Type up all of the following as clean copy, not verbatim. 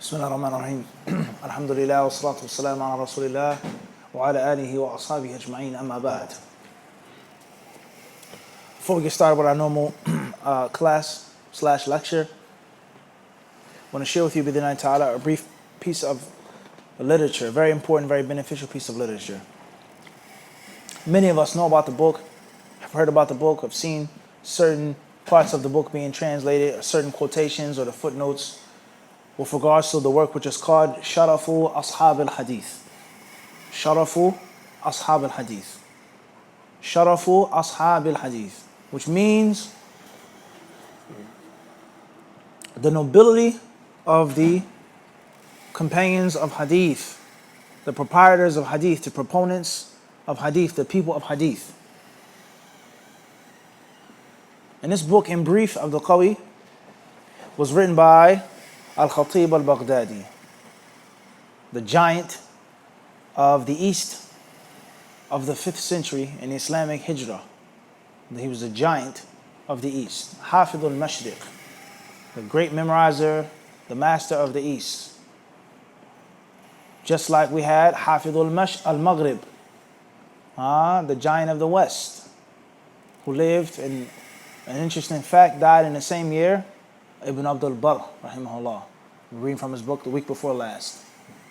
بسم الله الرحمن الرحيم الحمد لله والصلاة والسلام على رسول الله وعلى آله وأصحابه أجمعين أما بعد. Before we get started with our normal class/lecture, I want to share with you bidhnillahi ta'ala a brief piece of literature, very important, very beneficial piece of literature. Many of us know about the book, have heard about the book, have seen certain parts of the book being translated, or certain quotations or the footnotes with regards to the work which is called Sharafu Ashab al-Hadith. Sharafu Ashab al-Hadith. Sharafu Ashab al-Hadith, which means the nobility of the companions of Hadith, the proprietors of Hadith, the proponents of Hadith, the people of Hadith. And this book, in brief, Abdul Qawi, was written by Al-Khatib al-Baghdadi, the giant of the east of the 5th century in Islamic Hijrah. He was a giant of the east. Hafidh al-Mashriq, the great memorizer, the master of the east. Just like we had Hafidh al-Maghrib, the giant of the west, who lived, in an interesting fact, died in the same year, Ibn Abdul Barr, rahimahullah. We're reading from his book the week before last,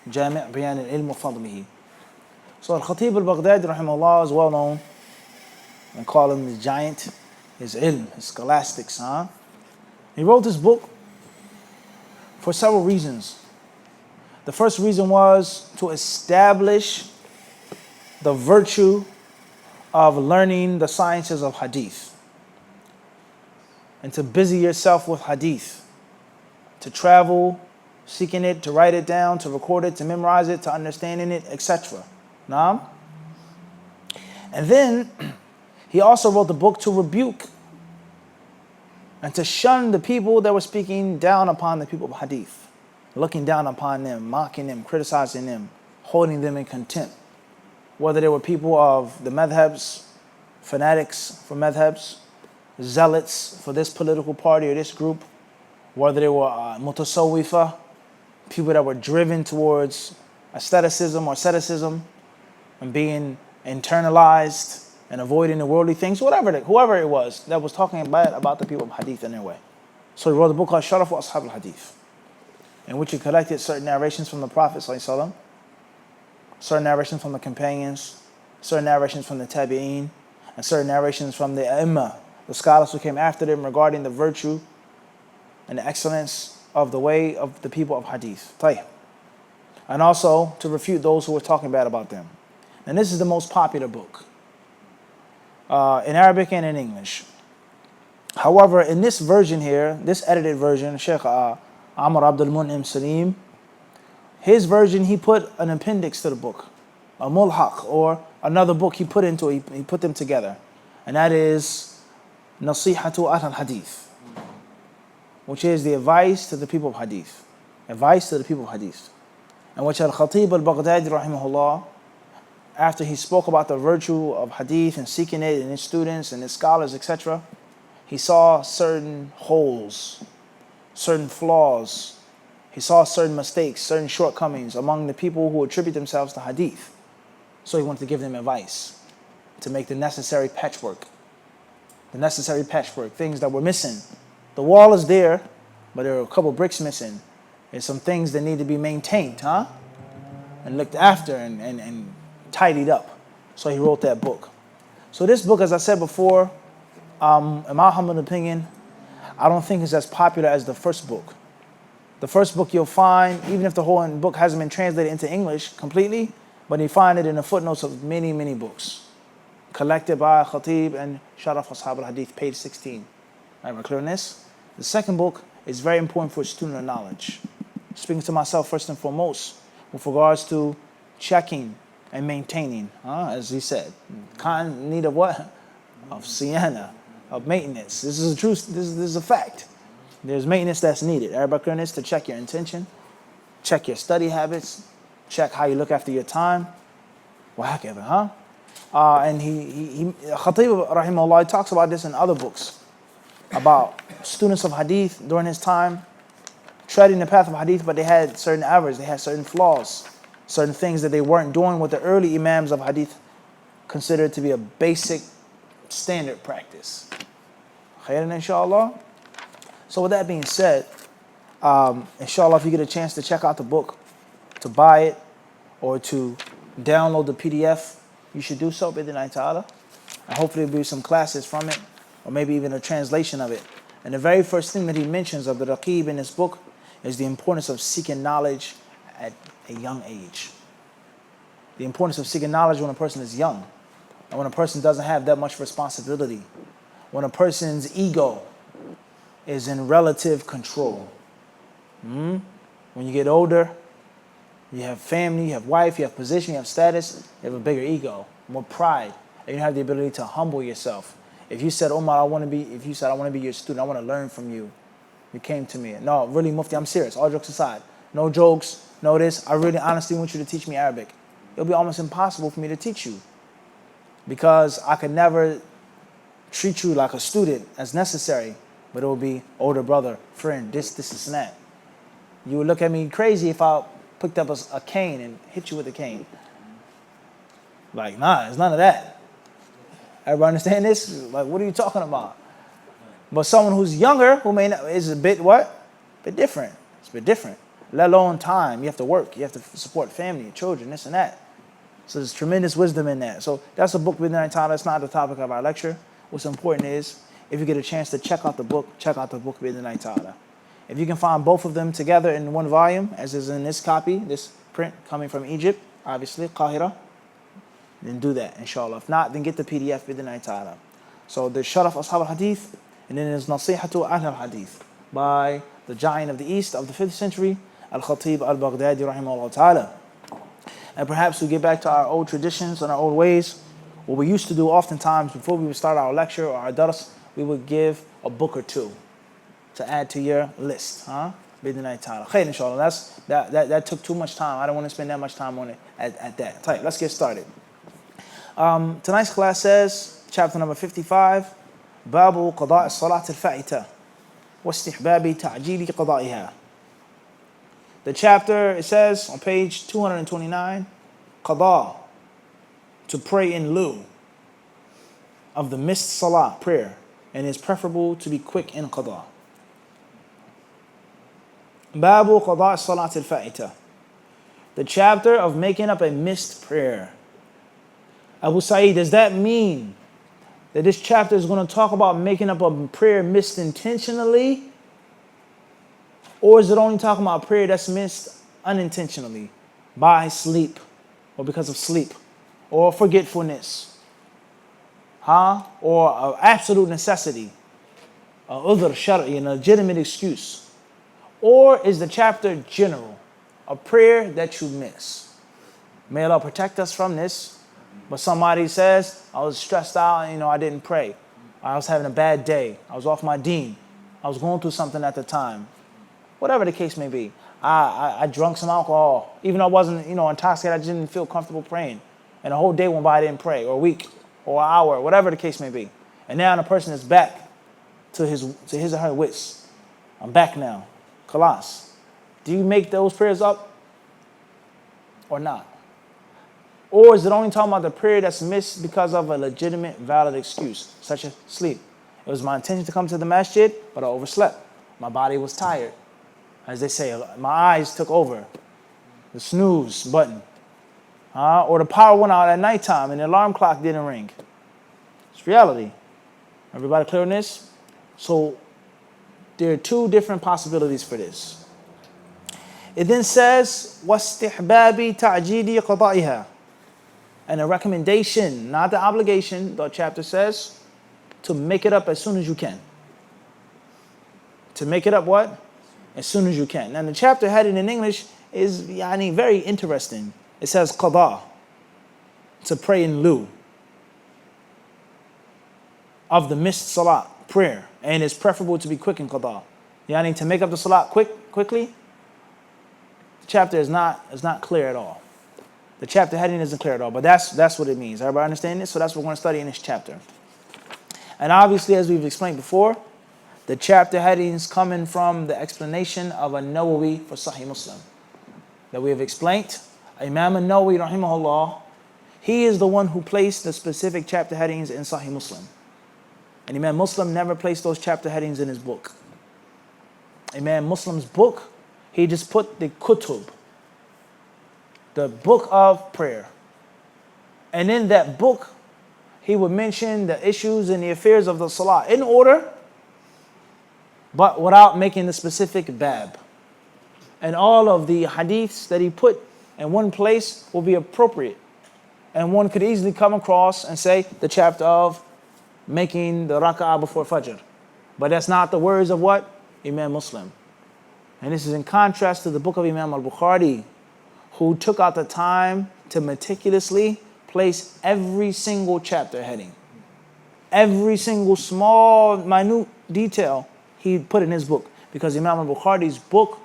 Jami' Bayan al-Ilm wa Fadlihi. So Al-Khatib al-Baghdadi, rahimahullah, is well known and call him the giant, his ilm, his scholastics. He wrote this book for several reasons. The first reason was to establish the virtue of learning the sciences of hadith and to busy yourself with hadith, to travel, seeking it, to write it down, to record it, to memorize it, to understanding it, etc. Naam? And then he also wrote the book to rebuke and to shun the people that were speaking down upon the people of hadith, looking down upon them, mocking them, criticizing them, holding them in contempt. Whether they were people of the madhabs, fanatics for madhabs, zealots for this political party or this group, whether they were mutasawwifa, people that were driven towards aestheticism or asceticism and being internalized and avoiding the worldly things, whoever it was that was talking bad about the people of hadith in their way. So he wrote a book called Sharafu Ashab al-Hadith, in which he collected certain narrations from the Prophet ﷺ, certain narrations from the companions, certain narrations from the tabi'een, and certain narrations from the A'immah, the scholars who came after them, regarding the virtue and the excellence of the way of the people of hadith. And also to refute those who were talking bad about them. And this is the most popular book in Arabic and in English. However, in this version here, this edited version, Sheikh Amr Abdul Mun'im Salim, his version, he put an appendix to the book, a mulhaq, or another book he put into it, he put them together. And that is Nasihatu al-Hadith, which is the advice to the people of hadith. Advice to the people of hadith. And which Al-Khatib al-Baghdadi, rahimahullah, after he spoke about the virtue of hadith and seeking it in his students and his scholars, etc., he saw certain holes, certain flaws. He saw certain mistakes, certain shortcomings among the people who attribute themselves to hadith. So he wanted to give them advice to make the necessary patchwork. Things that were missing. The wall is there, but there are a couple bricks missing. There's some things that need to be maintained, and looked after and tidied up. So he wrote that book. So this book, as I said before, in my humble opinion, I don't think it's as popular as the first book. The first book you'll find, even if the whole book hasn't been translated into English completely, but you find it in the footnotes of many, many books, collected by Khatib and Sharaf Ashab al-Hadith, page 16. All right, we're clear on this? The second book is very important for a student of knowledge. Speaking to myself first and foremost, with regards to checking and maintaining, as he said, need of what? Of siyana, of maintenance. This is a truth. This is a fact. There's maintenance that's needed. Everybody clear on this? To check your intention, check your study habits, check how you look after your time. Whatever, and he Khatib, rahimahullah, he talks about this in other books about students of hadith during his time treading the path of hadith, but they had certain errors, they had certain flaws, certain things that they weren't doing what the early imams of hadith considered to be a basic standard practice. Khairan, inshallah. So with that being said, inshallah, if you get a chance to check out the book, to buy it, or to download the PDF, you should do so, bid'Illahi ta'ala. And hopefully there'll be some classes from it, or maybe even a translation of it. And the very first thing that he mentions of the Raqib in this book is the importance of seeking knowledge at a young age. The importance of seeking knowledge when a person is young, and when a person doesn't have that much responsibility, when a person's ego is in relative control. When you get older, you have family, you have wife, you have position, you have status, you have a bigger ego, more pride, and you have the ability to humble yourself. If you said, Omar, I want to be your student, I want to learn from you. You came to me. No, really, Mufti, I'm serious. All jokes aside. No jokes, no this. I really honestly want you to teach me Arabic. It'll be almost impossible for me to teach you, because I could never treat you like a student as necessary, but it will be older brother, friend, this, and that. You would look at me crazy if I picked up a cane and hit you with a cane. Like, nah, it's none of that. Everybody understand this? Like, what are you talking about? But someone who's younger, who may not, is a bit what? A bit different. It's a bit different. Let alone time. You have to work. You have to support family, children, this and that. So there's tremendous wisdom in that. So that's a book, bid'Illahi ta'ala. It's not the topic of our lecture. What's important is, if you get a chance to check out the book, bid'Illahi ta'ala. If you can find both of them together in one volume, as is in this copy, this print coming from Egypt, obviously, Qahira, then do that, inshallah. If not, then get the PDF, bid'Illahi ta'ala. So there's Sharaf Ashab al-Hadith, and then there's Nasihatu Ahl al-Hadith by the giant of the East of the 5th century, Al-Khatib al-Baghdadi, rahimahullah ta'ala. And perhaps we get back to our old traditions and our old ways. What we used to do oftentimes before we would start our lecture or our dars, we would give a book or two to add to your list, bid'Illahi ta'ala. Khair, inshallah. That took too much time. I don't want to spend that much time on it at that. Right, let's get started. Tonight's class says, chapter number 55, Babu Qada' as-Salat al-Fa'ita wa istihbabi ta'jili qada'iha. The chapter, it says on page 229, Qada, to pray in lieu of the missed salah, prayer, and it's preferable to be quick in qada. Babu Qada' as-Salat al-Fa'ita, the chapter of making up a missed prayer. Abu Sa'id, does that mean that this chapter is going to talk about making up a prayer missed intentionally? Or is it only talking about prayer that's missed unintentionally, by sleep, or because of sleep, or forgetfulness, or absolute necessity, udhr shar'i, a legitimate excuse? Or is the chapter general, a prayer that you miss? May Allah protect us from this. But somebody says, I was stressed out, I didn't pray. I was having a bad day. I was off my deen. I was going through something at the time. Whatever the case may be. I drank some alcohol. Even though I wasn't, intoxicated, I just didn't feel comfortable praying. And the whole day went by, I didn't pray, or a week, or an hour, whatever the case may be. And now the person is back to his or her wits. I'm back now. Khalas. Do you make those prayers up or not? Or is it only talking about the prayer that's missed because of a legitimate, valid excuse, such as sleep? It was my intention to come to the masjid, but I overslept. My body was tired. As they say, my eyes took over. The snooze button. Or the power went out at nighttime and the alarm clock didn't ring. It's reality. Everybody clear on this? So there are two different possibilities for this. It then says, وَاسْتِحْبَابِ تَعْجِيلِ قَضَائِهَا, and a recommendation, not the obligation, the chapter says, to make it up as soon as you can. To make it up what? As soon as you can. Now the chapter heading in English is very interesting. It says qada, to pray in lieu of the missed salat, prayer, and it's preferable to be quick in qada. To make up the salat quickly. The chapter is not clear at all. The chapter heading isn't clear at all, but that's what it means. Everybody understand this? So that's what we're going to study in this chapter. And obviously, as we've explained before, The chapter headings coming from the explanation of a Nawawi for Sahih Muslim that we have explained. Imam an-Nawawi rahimahullah, he is the one who placed the specific chapter headings in Sahih Muslim. And Imam Muslim never placed those chapter headings in his book. Imam Muslim's book, he just put the kutub, the book of prayer. And in that book, he would mention the issues and the affairs of the salah in order, but without making the specific bab. And all of the hadiths that he put in one place will be appropriate. And one could easily come across and say the chapter of making the raka'ah before Fajr. But that's not the words of what? Imam Muslim. And this is in contrast to the book of Imam al-Bukhari, who took out the time to meticulously place every single chapter heading. Every single small, minute detail he put in his book. Because Imam al-Bukhari's book,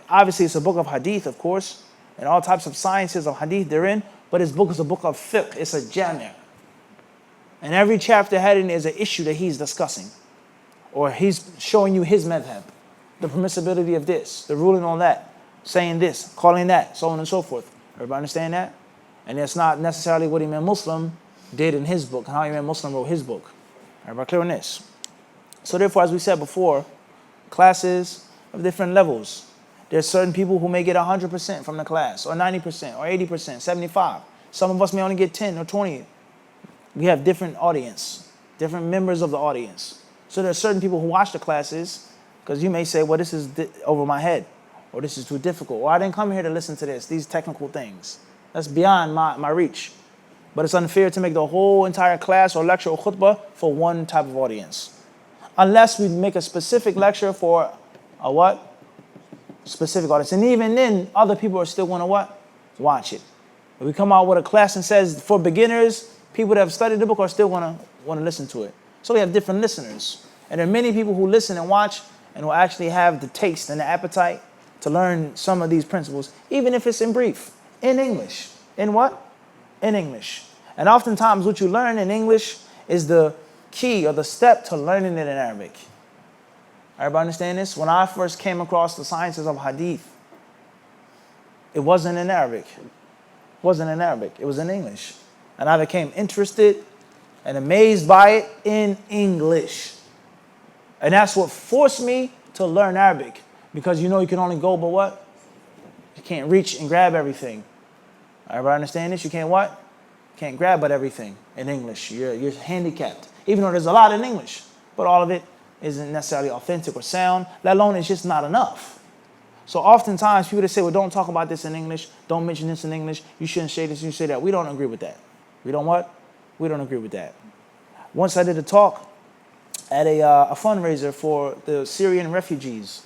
obviously it's a book of hadith, of course, and all types of sciences of hadith therein, but his book is a book of fiqh, it's a jami'. And every chapter heading is an issue that he's discussing. Or he's showing you his madhab, the permissibility of this, the ruling on that, saying this, calling that, so on and so forth. Everybody understand that? And that's not necessarily what Imam Muslim did in his book, and how Imam Muslim wrote his book. Everybody clear on this? So therefore, as we said before, classes of different levels. There's certain people who may get 100% from the class, or 90%, or 80%, 75. Some of us may only get 10 or 20. We have different audience, different members of the audience. So there are certain people who watch the classes, because you may say, well, this is over my head, or this is too difficult, or I didn't come here to listen to this, these technical things. That's beyond my reach. But it's unfair to make the whole entire class or lecture or khutbah for one type of audience. Unless we make a specific lecture for a what? Specific audience. And even then, other people are still going to what? Watch it. If we come out with a class and says for beginners, people that have studied the book are still going to want to listen to it. So we have different listeners. And there are many people who listen and watch and will actually have the taste and the appetite to learn some of these principles, even if it's in brief, in English. In what? In English. And oftentimes what you learn in English is the key or the step to learning it in Arabic. Everybody understand this? When I first came across the sciences of hadith, it wasn't in Arabic. It wasn't in Arabic. It was in English. And I became interested and amazed by it in English. And that's what forced me to learn Arabic. Because you know you can only go but what? You can't reach and grab everything. Everybody understand this? You can't what? You can't grab but everything in English. You're handicapped. Even though there's a lot in English. But all of it isn't necessarily authentic or sound, let alone it's just not enough. So oftentimes people that say, well, don't talk about this in English, don't mention this in English, you shouldn't say this, you say that. We don't agree with that. We don't what? We don't agree with that. Once I did a talk at a fundraiser for the Syrian refugees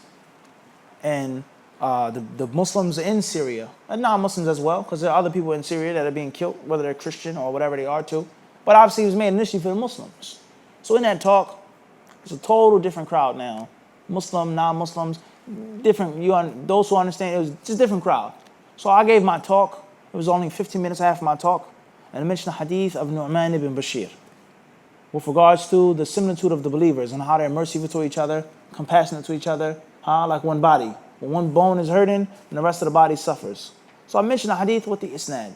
and the Muslims in Syria, and non-Muslims as well, because there are other people in Syria that are being killed, whether they're Christian or whatever they are too. But obviously it was made initially for the Muslims. So in that talk, it's a total different crowd now. Muslim, non-Muslims, different. Those who understand, it was just a different crowd. So I gave my talk. It was only 15 minutes after my talk. And I mentioned the hadith of Nu'man ibn Bashir with regards to the similitude of the believers and how they're merciful to each other, compassionate to each other, like one body. When one bone is hurting, and the rest of the body suffers. So I mentioned the hadith with the isnad.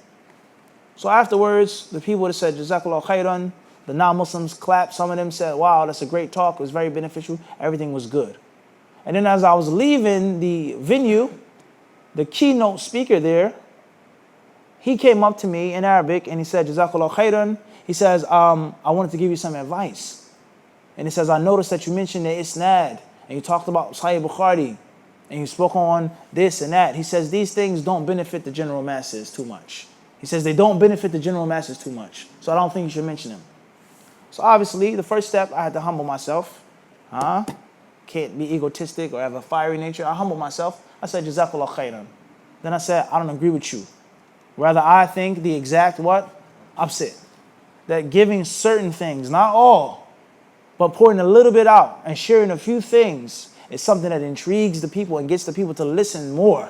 So afterwards, the people that said, Jazakallah khairan, the non-Muslims clapped. Some of them said, wow, that's a great talk. It was very beneficial. Everything was good. And then as I was leaving the venue, the keynote speaker there, he came up to me in Arabic and he said, Jazakallah khairan. He says, I wanted to give you some advice. And he says, I noticed that you mentioned the isnad and you talked about Sahih Bukhari and you spoke on this and that. He says, these things don't benefit the general masses too much. He says, they don't benefit the general masses too much. So I don't think you should mention them. So obviously, the first step, I had to humble myself. Can't be egotistic or have a fiery nature. I humbled myself. I said, Jazakallah khairan. Then I said, I don't agree with you. Rather, I think the exact what? Opposite. That giving certain things, not all, but pouring a little bit out and sharing a few things is something that intrigues the people and gets the people to listen more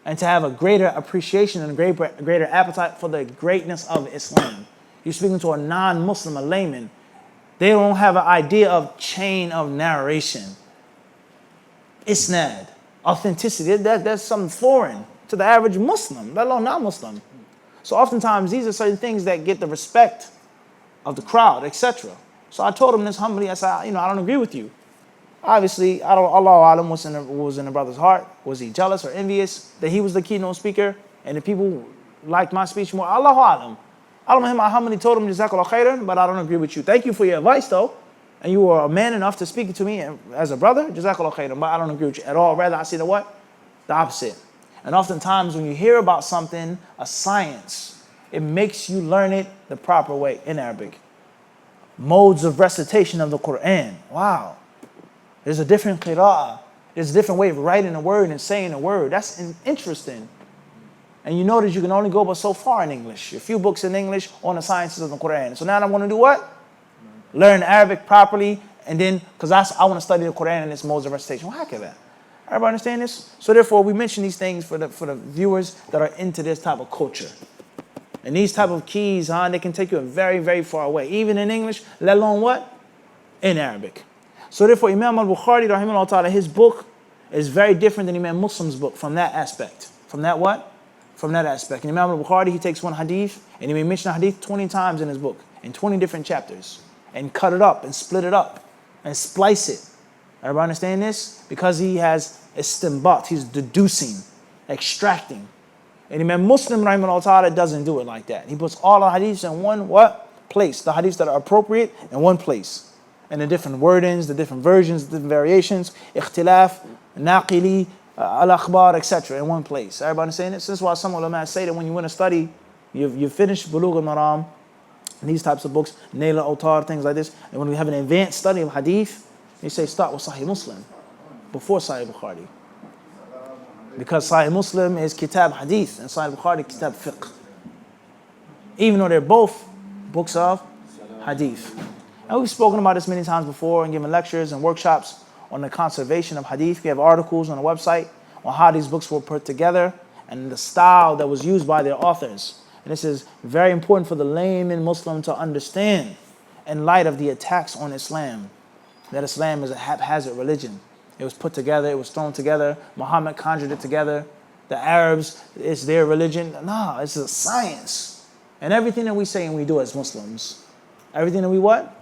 and to have a greater appreciation and a greater appetite for the greatness of Islam. You're speaking to a non-Muslim, a layman. They don't have an idea of chain of narration. Isnad, authenticity, that's something foreign to the average Muslim, let alone non-Muslim. So oftentimes these are certain things that get the respect of the crowd, etc. So I told him this humbly. I said, I don't agree with you. Obviously, Allah Alam was in the brother's heart. Was he jealous or envious that he was the keynote speaker and the people liked my speech more? Allah Alam. I humbly told him, Jazakallah khairan, but I don't agree with you. Thank you for your advice though. And you were a man enough to speak to me as a brother. Jazakallah khairan, but I don't agree with you at all. Rather, I see the what? The opposite. And oftentimes when you hear about something, a science, it makes you learn it the proper way in Arabic. Modes of recitation of the Quran. Wow. There's a different qira'ah. There's a different way of writing a word and saying a word. That's interesting. And you notice you can only go but so far in English. A few books in English on the sciences of the Quran. So now I'm going to do what? Learn Arabic properly. And then, because I want to study the Quran and its modes of recitation. Well, how can that? Everybody understand this? So therefore, we mention these things for the viewers that are into this type of culture. And these type of keys, they can take you very, very far away. Even in English, let alone what? In Arabic. So therefore, Imam al-Bukhari, rahimahullah ta'ala, his book is very different than Imam Muslim's book from that aspect. From that what? From that aspect. And Imam al-Bukhari, he takes one hadith, and he may mention a hadith 20 times in his book, in 20 different chapters, and cut it up, and split it up, and splice it. Everybody understand this? Because he has istinbat, he's deducing, extracting. And Imam Muslim, rahimahullah ta'ala, doesn't do it like that. He puts all the hadiths in one what? Place. The hadiths that are appropriate in one place. And the different wordings, the different versions, the different variations, ikhtilaf, naqili, al-akhbar, etc. in one place. Everybody understand this? This is why some ulama say that when you want to study, you finish Bulugh al-Maram, these types of books, Nail al-Awtar, things like this, and when we have an advanced study of hadith, you say start with Sahih Muslim before Sahih Bukhari. Because Sahih Muslim is kitab hadith and Sahih Bukhari kitab fiqh. Even though they're both books of hadith. And we've spoken about this many times before and given lectures and workshops on the conservation of hadith. We have articles on the website on how these books were put together and the style that was used by their authors. And this is very important for the layman Muslim to understand in light of the attacks on Islam. That Islam is a haphazard religion. It was put together, it was thrown together. Muhammad conjured it together. The Arabs, it's their religion. No, it's a science. And everything that we say and we do as Muslims, everything that we what?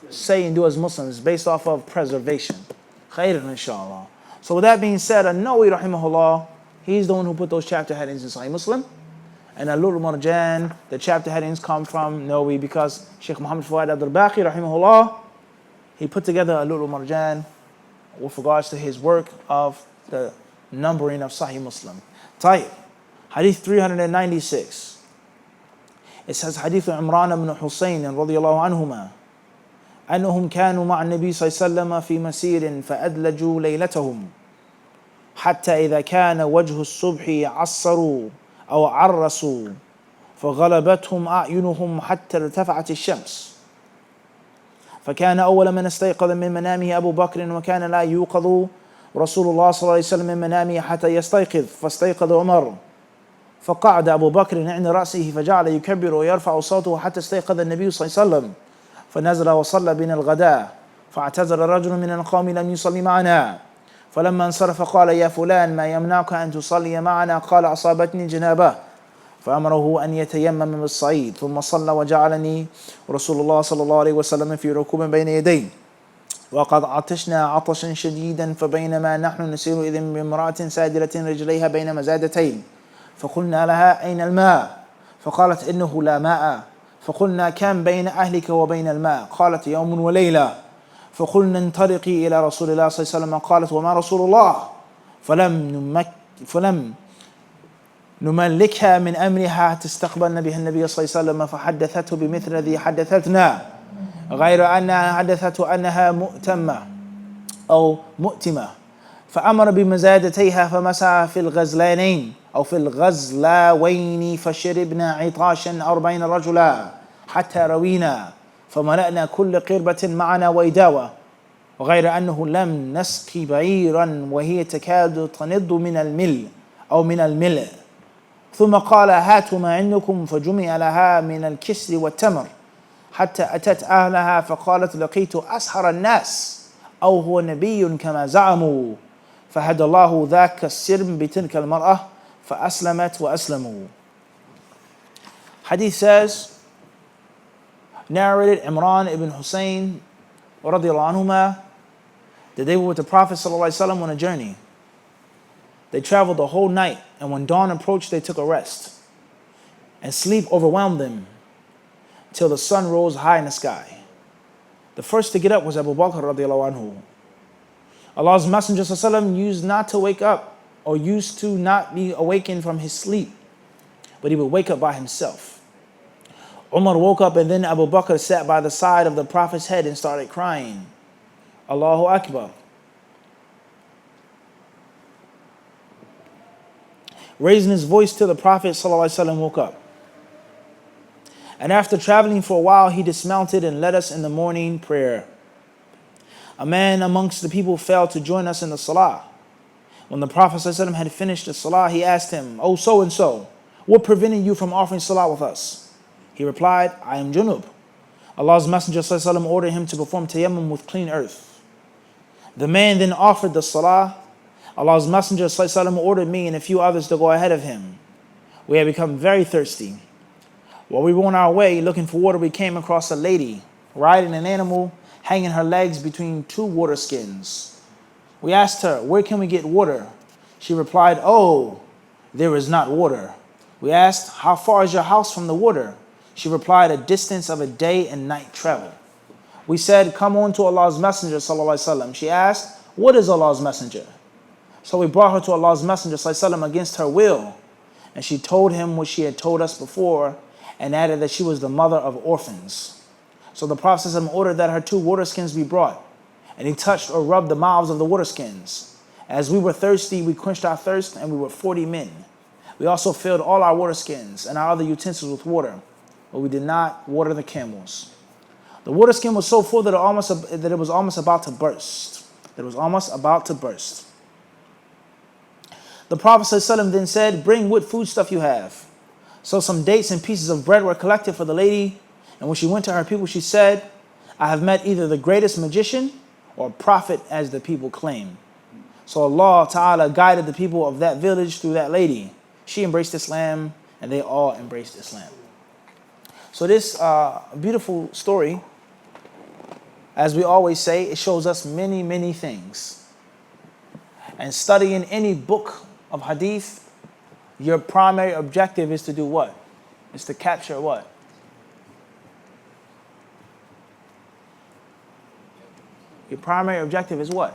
Say and do as Muslims is based off of preservation. Khairan, inshallah. So with that being said, An-Nawawi, rahimahullah, he's the one who put those chapter headings in Sahih Muslim. And wal-Marjan, the chapter headings come from Nawawi because Sheikh Muhammad Fuad Abdul-Baqi, rahimahullah, he put together wal-Marjan with regards to his work of the numbering of Sahih Muslim. Tayyib. Hadith 396. It says, Hadith Imran ibn Husayn radiyallahu anhuma. أنهم كانوا مع النبي صلى الله عليه وسلم في مسير فأدلجوا ليلتهم حتى إذا كان وجه الصبح عصروا أو عرسوا فغلبتهم أعينهم حتى ارتفعت الشمس فكان أول من استيقظ من منامه أبو بكر وكان لا يوقظ رسول الله صلى الله عليه وسلم من منامه حتى يستيقظ فاستيقظ عمر فقعد أبو بكر عند رأسه فجعل يكبر ويرفع صوته حتى استيقظ النبي صلى الله عليه وسلم فنزل وصلى بنا الغداء فاعتذر رجل من القوم لم يصلي معنا فلما انصرف قال يا فلان ما يمنعك أن تصلي معنا قال أصابتني جنابة فأمره أن يتيمم بالصعيد ثم صلى وجعلني رسول الله صلى الله عليه وسلم في ركوب بين يديه وقد عطشنا عطشا شديدا فبينما نحن نسير إذ بامرأة سادلة رجليها بين مزادتين فقلنا لها أين الماء فقالت إنه لا ماء فقلنا كم بين أهلك وبين الماء قالت يوم وليلة فقلنا انطلقي إلى رسول الله صلى الله عليه وسلم قالت وما رسول الله فلم نملكها من أمرها تستقبلنا بها النبي صلى الله عليه وسلم فحدثته بمثل الذي حدثتنا غير أنها حدثته أنها مؤتمة أو مؤتمة فأمر بمزادتيها فمسح في الغزلانين أو في الغزلاوين فشربنا عطاشا 40 رجلا حتى روينا فملأنا كل قربة معنا وإداوة وغير أنه لم نسقي بعيرا وهي تكاد تنض من المل أو من الملء ثم قال هاتوا ما عندكم فجمع لها من الكسر والتمر حتى أتت أهلها فقالت لقيت أسحر الناس أو هو نبي كما زعموا فهدى الله ذاك السرم بتلك المرأة فأسلمت وأسلموا. Hadith says, narrated Imran ibn Hussein radiallahu anhuma, that they were with the Prophet ﷺ on a journey. They traveled the whole night, and when dawn approached, they took a rest. And sleep overwhelmed them till the sun rose high in the sky. The first to get up was Abu Bakr radiallahu anhu. Allah's Messenger ﷺ used not to wake up, or used to not be awakened from his sleep, but he would wake up by himself. Umar woke up, and then Abu Bakr sat by the side of the Prophet's head and started crying. Allahu Akbar. Raising his voice till the Prophet ﷺ woke up. And after traveling for a while, he dismounted and led us in the morning prayer. A man amongst the people fell to join us in the salah. When the Prophet ﷺ had finished the salah, he asked him, "Oh, so-and-so, what prevented you from offering salah with us?" He replied, "I am junub." Allah's Messenger ﷺ ordered him to perform tayammum with clean earth. The man then offered the salah. Allah's Messenger ﷺ ordered me and a few others to go ahead of him. We had become very thirsty. While we were on our way looking for water, we came across a lady riding an animal, hanging her legs between two water skins. We asked her, "Where can we get water?" She replied, "Oh, there is not water." We asked, "How far is your house from the water?" She replied, "A distance of a day and night travel." We said, "Come on to Allah's Messenger ﷺ." She asked, "What is Allah's Messenger?" So we brought her to Allah's Messenger ﷺ against her will, and she told him what she had told us before, and added that she was the mother of orphans. So the Prophet ﷺ ordered that her two water skins be brought, and he touched or rubbed the mouths of the water skins. As we were thirsty, we quenched our thirst, and we were 40 men. We also filled all our water skins and our other utensils with water, but we did not water the camels. The water skin was so full that it was almost about to burst. The Prophet ﷺ then said, "Bring what foodstuff you have." So some dates and pieces of bread were collected for the lady, and when she went to her people, she said, "I have met either the greatest magician or prophet as the people claim." So Allah Ta'ala guided the people of that village through that lady. She embraced Islam, and they all embraced Islam. So this beautiful story, as we always say, it shows us many, many things. And studying any book of hadith, your primary objective is to do what? Is to capture what? Your primary objective is what?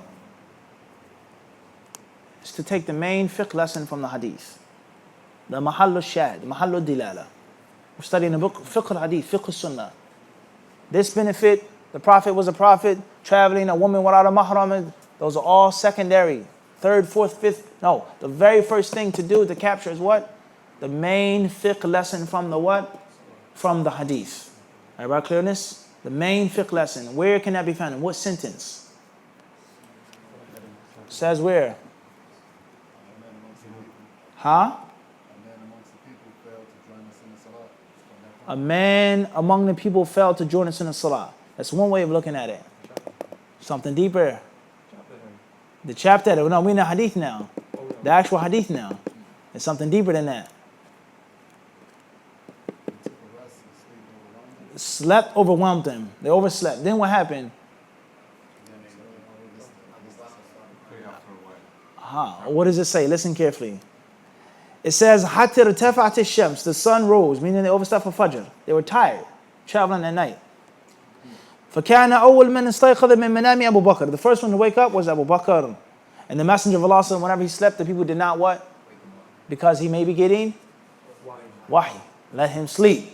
Is to take the main fiqh lesson from the hadith. The mahallu shahid, mahallu dilala. We're studying the book fiqh al-hadith, fiqh al-sunnah. This benefit, the Prophet was a prophet, traveling, a woman without a mahram, those are all secondary. Third, fourth, fifth, no. The very first thing to do to capture is what? The main fiqh lesson from the what? From the hadith. Everybody clear on this? The main fiqh lesson. Where can that be found? In what sentence? Says where? Huh? A man among the people failed to join us in the salah. That's one way of looking at it. Something deeper. The chapter, no, we're in the hadith now. The actual hadith now. It's something deeper than that. Slept overwhelmed them. They overslept. Then what happened? What does it say? Listen carefully. It says, "Hatir tafa'at ash-shams." The sun rose, meaning they overslept for Fajr. They were tired, traveling at night. فَكَانَ أَوَّلْ مَنْ اسْتَيْقَظَ مِنْ مَنَامِ Abu Bakr. The first one to wake up was Abu Bakr. And the Messenger of Allah, whenever he slept, the people did not what? Because he may be getting wahi. Let him sleep.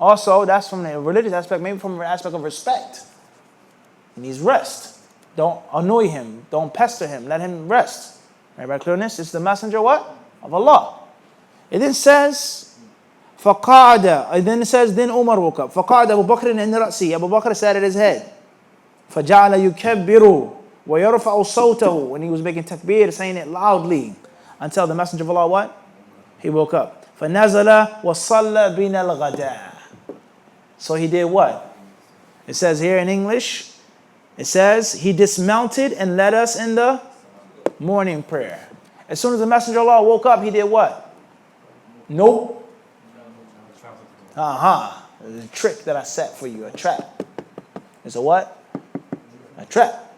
Also, that's from the religious aspect, maybe from an aspect of respect. He needs rest. Don't annoy him. Don't pester him. Let him rest. Everybody clear on this? It's the Messenger what? Of Allah. It then says, فَقَعَدَ. And then it says, then Umar woke up. فَقَعَدَ أبو بكر عند رأسه. Abu Bakr sat at his head. فَجَعَلَ يُكَبِّرُ وَيَرْفَعُ صَوْتَهُ. When he was making takbir, saying it loudly, until the Messenger of Allah what? He woke up. فَنَزَلَ وَصَلَّ بِنَا الْغَدَاء. So he did what? It says here in English, it says, he dismounted and led us in the morning prayer. As soon as the Messenger of Allah woke up, he did what? Nope. There's a trick that I set for you, a trap. It's a what? A trap.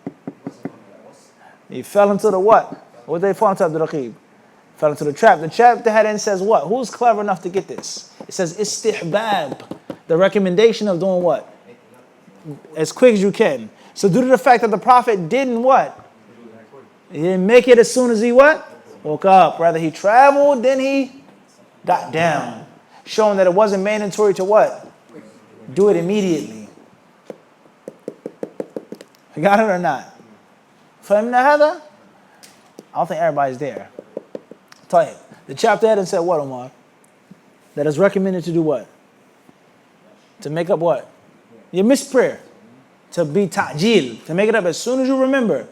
He fell into the what? What did they fall into, Abdul Raqib? Fell into the trap. The trap that had in says what? Who's clever enough to get this? It says istihbab. The recommendation of doing what? As quick as you can. So due to the fact that the Prophet didn't what? He didn't make it as soon as he what? Woke up. Rather he traveled, then he got down. Showing that it wasn't mandatory to what? Do it immediately. You got it or not? فهمنا هذا? I don't think everybody's there. طيب. The chapter heading said what, Omar? That is recommended to do what? To make up what? Your missed prayer. To be ta'jil. To make it up as soon as you remember.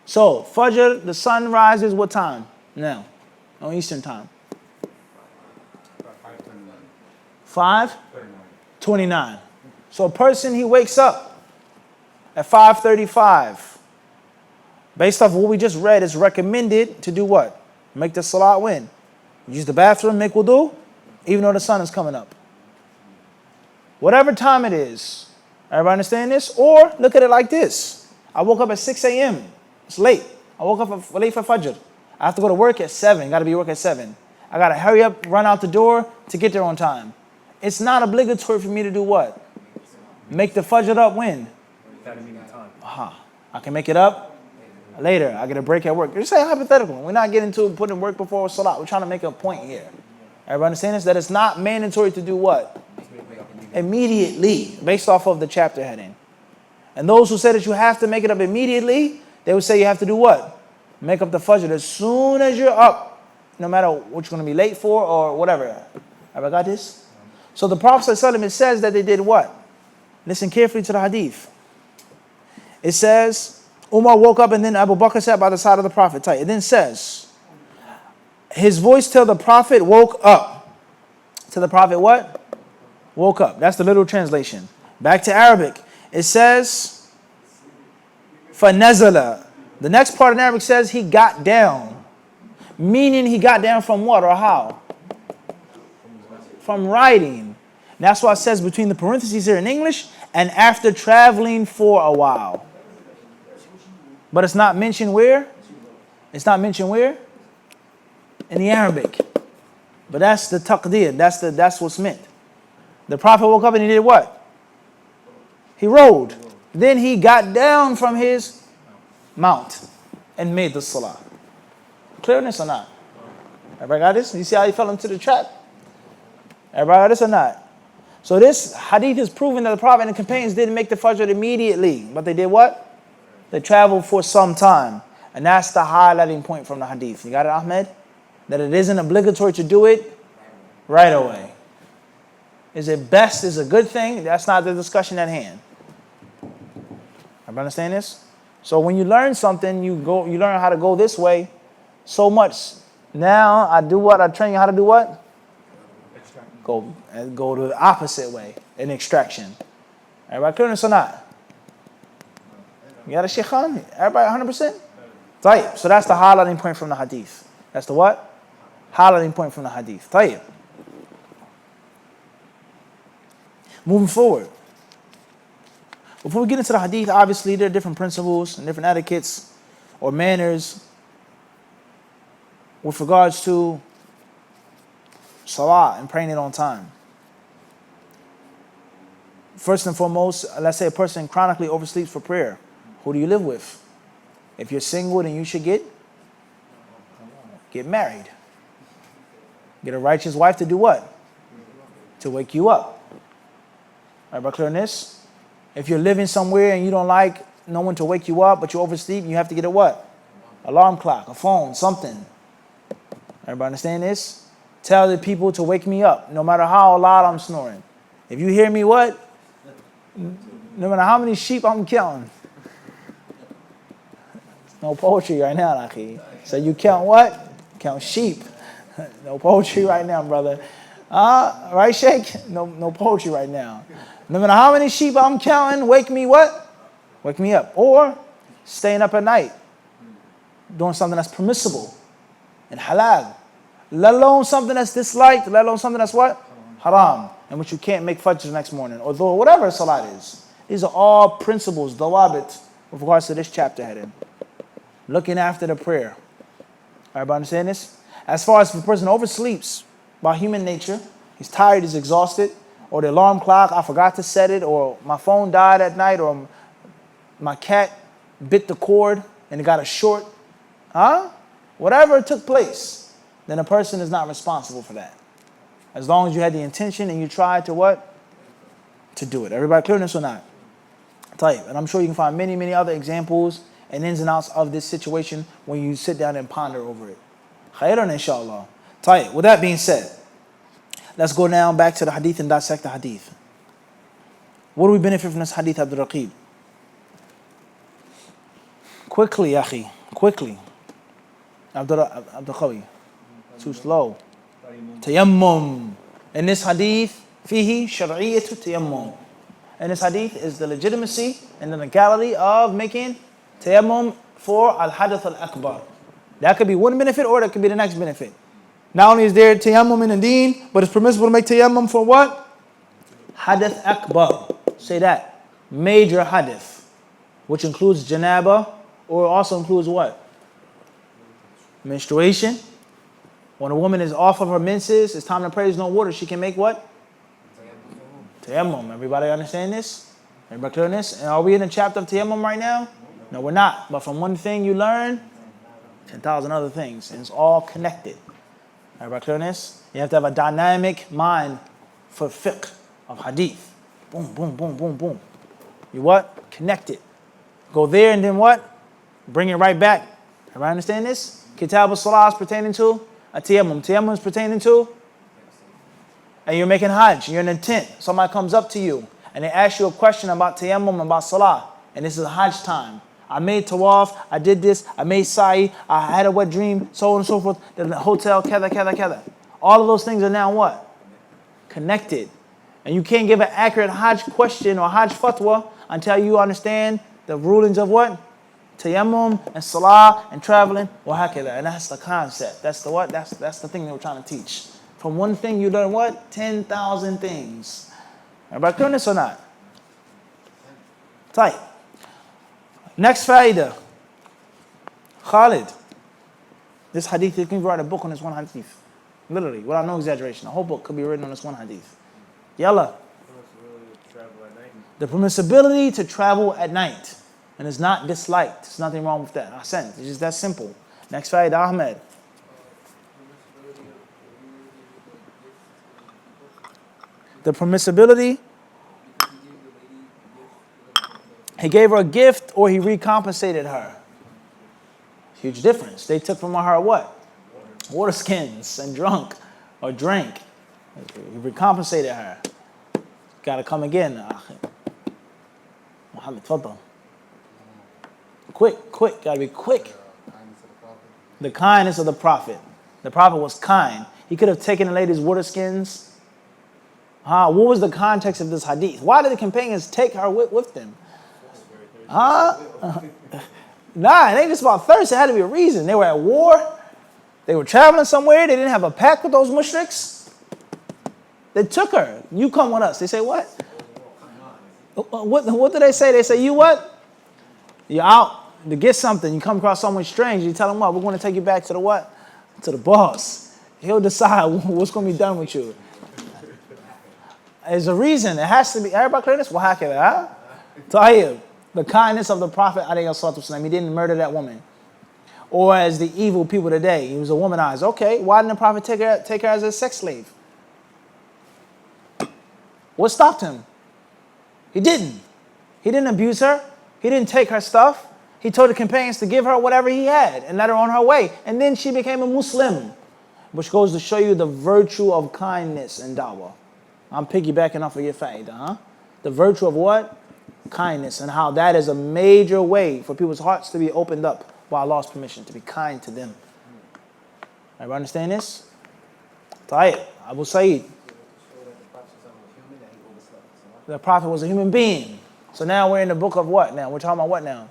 So, Fajr, the sun rises what time? Now. On Eastern time. 5:29. So a person, he wakes up at 5:35. Based off what we just read, it's recommended to do what? Make the salat when? Use the bathroom, make wudu, even though the sun is coming up. Whatever time it is. Everybody understand this? Or look at it like this. I woke up at 6 a.m. It's late. I woke up late for Fajr. I have to go to work at 7. Got to be at work at 7. I got to hurry up, run out the door to get there on time. It's not obligatory for me to do what? Make the Fajr up when? I can make it up later. I get a break at work. You're saying hypothetical. We're not getting to putting work before salat. We're trying to make a point here. Everybody understand this? That it's not mandatory to do what? Immediately, based off of the chapter heading. And those who say that you have to make it up immediately, they would say you have to do what? Make up the Fajr as soon as you're up, no matter what you're going to be late for or whatever. Have I got this? So the Prophet ﷺ, it says that they did what? Listen carefully to the hadith. It says, Umar woke up and then Abu Bakr sat by the side of the Prophet. It then says, his voice till the Prophet woke up. Till the Prophet what? Woke up. That's the literal translation. Back to Arabic. It says, فَنَزَلَ. The next part in Arabic says he got down. Meaning he got down from what or how? From riding. That's why it says between the parentheses here in English, and after traveling for a while. But it's not mentioned where? It's not mentioned where? In the Arabic. But that's the taqdeer. That's what's meant. The Prophet woke up and he did what? He rode. Then he got down from his mount and made the salah. Clearness or not? Everybody got this? You see how he fell into the trap? Everybody got this or not? So this hadith is proving that the Prophet and the companions didn't make the Fajr immediately. But they did what? They traveled for some time. And that's the highlighting point from the hadith. You got it, Ahmed? That it isn't obligatory to do it right away. Is it best? Is a good thing? That's not the discussion at hand. Everybody understand this? So when you learn something, you learn how to go this way so much. Now I do what? I train you how to do what? Go to the opposite way in extraction. Everybody clear this or not? You got a Sheikh Khan? Everybody 100%? Tayyib. So that's the highlighting point from the hadith. That's the what? Highlighting point from the hadith. Tayyib. Moving forward. Before we get into the hadith, obviously there are different principles and different etiquettes or manners with regards to salah and praying it on time. First and foremost, let's say a person chronically oversleeps for prayer. Who do you live with? If you're single, then you should get married. Get a righteous wife to do what? To wake you up. Everybody clear on this? If you're living somewhere and you don't like no one to wake you up, but you oversleep, you have to get a what? Alarm clock, a phone, something. Everybody understand this? Tell the people to wake me up, no matter how loud I'm snoring. If you hear me what? No matter how many sheep I'm counting. No poetry right now, Akhi. So you count what? Count sheep. No poetry right now, brother. Right, Sheikh? No poetry right now. No matter how many sheep I'm counting, wake me what? Wake me up. Or staying up at night, doing something that's permissible and halal. Let alone something that's disliked, let alone something that's what? Haram. And which you can't make fajr the next morning, or though whatever salat is. These are all principles, dawabit, with regards to this chapter heading. Looking after the prayer. Everybody understand this? As far as if a person oversleeps by human nature, he's tired, he's exhausted, or the alarm clock, I forgot to set it, or my phone died at night, or my cat bit the cord and it got a short, whatever took place, then a person is not responsible for that. As long as you had the intention and you tried to what? To do it. Everybody clear on this or not? Type. And I'm sure you can find many, many other examples and ins and outs of this situation when you sit down and ponder over it. Khairan inshallah. Type. With that being said, let's go now back to the hadith and dissect the hadith. What do we benefit from this hadith, Abdul Raqib? Quickly, Akhi. Quickly. Abdul Qawi. Too slow. Tayammum. In this hadith, fihi shar'iyyatu tayammum. In this hadith is the legitimacy and the legality of making tayammum for al-hadath al-akbar. That could be one benefit or that could be the next benefit. Not only is there tayammum in the deen, but it's permissible to make tayammum for what? Hadath akbar. Say that. Major hadith, which includes janaba, or also includes what? Menstruation. When a woman is off of her menses, it's time to pray, there's no water, she can make what? Tayammum. Everybody understand this? Everybody clear on this? And are we in the chapter of tayammum right now? No, we're not. But from one thing you learn, 10,000 other things. And it's all connected. Everybody clear on this? You have to have a dynamic mind for fiqh of hadith. Boom, boom, boom, boom, boom. You what? Connect it. Go there and then what? Bring it right back. Everybody understand this? Kitab al-Salah is pertaining to a tayammum. Tayammum is pertaining to, and you're making hajj, you're in a tent. Somebody comes up to you and they ask you a question about tayammum, about salah. And this is hajj time. I made tawaf, I did this, I made sa'i, I had a wet dream, so on and so forth. The hotel, kada. All of those things are now what? Connected. And you can't give an accurate hajj question or hajj fatwa until you understand the rulings of what? Tayammum and salah and traveling. And that's the concept. That's the what? That's the thing that we're trying to teach. From one thing you learn what? 10,000 things. Everybody clear this or not? Tight. Next faida. Khalid. This hadith, you can write a book on this one hadith. Literally, without no exaggeration. A whole book could be written on this one hadith. Yalla. The permissibility to travel at night. And it's not disliked. There's nothing wrong with that. Ahsan. It's just that simple. Next faida, Ahmed. The permissibility. He gave her a gift or he recompensated her. Huge difference. They took from her what? Water skins and drank. He recompensated her. Gotta come again. Muhammad, tfaddal. Quick, gotta be quick. The kindness of the Prophet. The Prophet was kind. He could have taken the lady's water skins. What was the context of this hadith? Why did the companions take her with them? Nah, it ain't just about thirst. It had to be a reason. They were at war. They were traveling somewhere. They didn't have a pact with those mushriks. They took her. You come with us. They say what? What do they say? They say, you what? You're out to get something. You come across someone strange. You tell them what? We're going to take you back to the what? To the boss. He'll decide what's going to be done with you. There's a reason. It has to be. Everybody clear this? Wahakada, Tayyib. The kindness of the Prophet, he didn't murder that woman. Or as the evil people today, he was a womanizer. Okay, why didn't the Prophet take her as a sex slave? What stopped him? He didn't. He didn't abuse her. He didn't take her stuff. He told the companions to give her whatever he had and let her on her way. And then she became a Muslim, which goes to show you the virtue of kindness and da'wah. I'm piggybacking off of your fa'idah, The virtue of what? Kindness, and how that is a major way for people's hearts to be opened up by Allah's permission, to be kind to them. Everybody understand this? Tayyib, Abu Sa'id. The Prophet was a human being. So now we're in the book of what now? We're talking about what now?